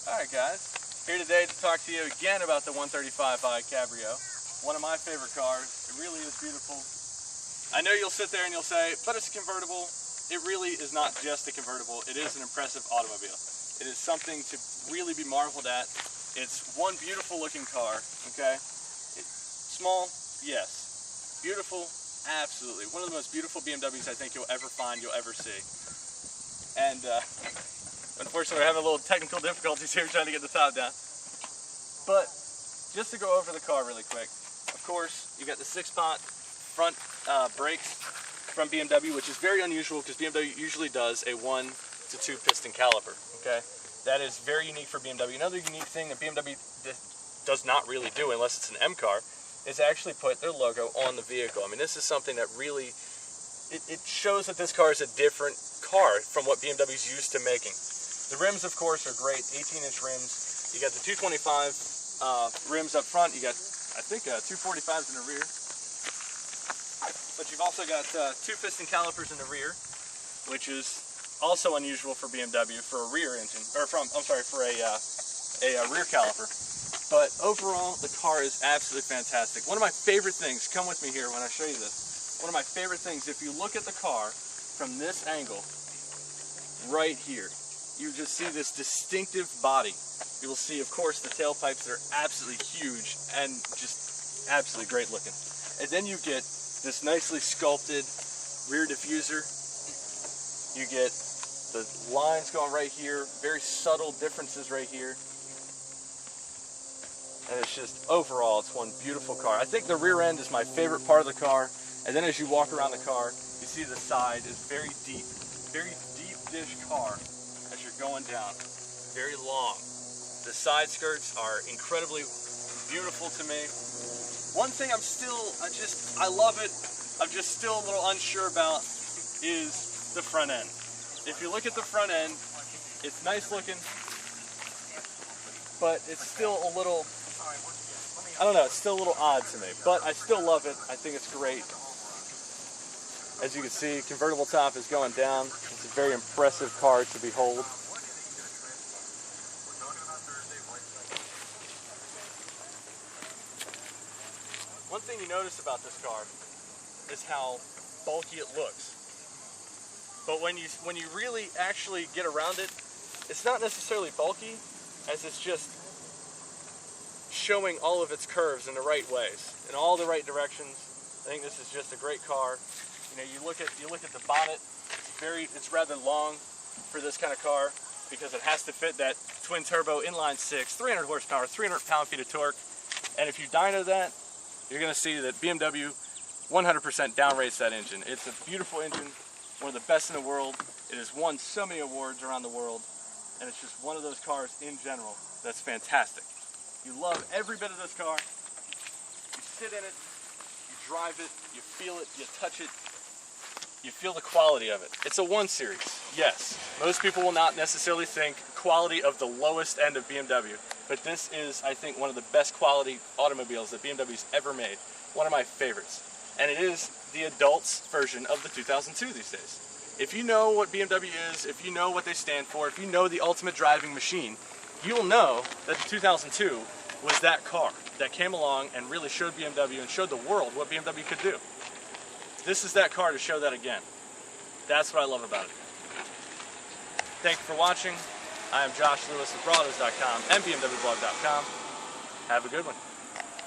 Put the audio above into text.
Alright guys, here today to talk to you again about the 135i Cabrio. One of my favorite cars. It really is beautiful. I know you'll sit there and you'll say, but it's a convertible. It really is not just a convertible. It is an impressive automobile. It is something to really be marveled at. It's one beautiful looking car, okay? Small, yes. Beautiful, absolutely. One of the most beautiful BMWs I think you'll ever find, you'll ever see. And unfortunately we're having a little technical difficulties here trying to get the top down. But just to go over the car really quick, of course you got the 6-pot front brakes from BMW, which is very unusual because BMW usually does a 1 to 2 piston caliper, okay? That is very unique for BMW. Another unique thing that BMW does not really do, unless it's an M car, is actually put their logo on the vehicle. I mean, this is something that really, it shows that this car is a different car from what BMW's used to making. The rims, of course, are great, 18-inch rims. You got the 225 rims up front. You got, I think, 245s in the rear. But you've also got 2 piston calipers in the rear, which is also unusual for BMW for a rear engine, or for a rear caliper. But overall, the car is absolutely fantastic. One of my favorite things, come with me here when I show you this. One of my favorite things, if you look at the car from this angle, right here, you just see this distinctive body. You will see, of course, the tailpipes that are absolutely huge and just absolutely great looking. And then you get this nicely sculpted rear diffuser. You get the lines going right here, very subtle differences right here. And it's just, overall, it's one beautiful car. I think the rear end is my favorite part of the car. And then as you walk around the car, you see the side is very deep dish car as you're going down. Very long. The side skirts are incredibly beautiful to me. One thing I love it, I'm just still a little unsure about is the front end. If you look at the front end, it's nice looking, but it's still a little, I don't know, it's still a little odd to me, but I still love it. I think it's great. As you can see, convertible top is going down. It's a very impressive car to behold. One thing you notice about this car is how bulky it looks. But when you really actually get around it, it's not necessarily bulky, as it's just showing all of its curves in the right ways, in all the right directions. I think this is just a great car. You know, you look at the bonnet. It's rather long for this kind of car because it has to fit that twin turbo inline 6, 300 horsepower, 300 pound-feet of torque. And if you dyno that, you're going to see that BMW 100% downrates that engine. It's a beautiful engine, one of the best in the world. It has won so many awards around the world, and it's just one of those cars in general that's fantastic. You love every bit of this car. You sit in it, you drive it, you feel it, you touch it, you feel the quality of it. It's a 1 Series, yes. Most people will not necessarily think quality of the lowest end of BMW, but this is, I think, one of the best quality automobiles that BMW's ever made. One of my favorites. And it is the adults version of the 2002 these days. If you know what BMW is, if you know what they stand for, if you know the ultimate driving machine, you'll know that the 2002 was that car that came along and really showed BMW and showed the world what BMW could do. This is that car to show that again. That's what I love about it. Thank you for watching. I am Josh Lewis of Brawlers.com and BMWblog.com. Have a good one.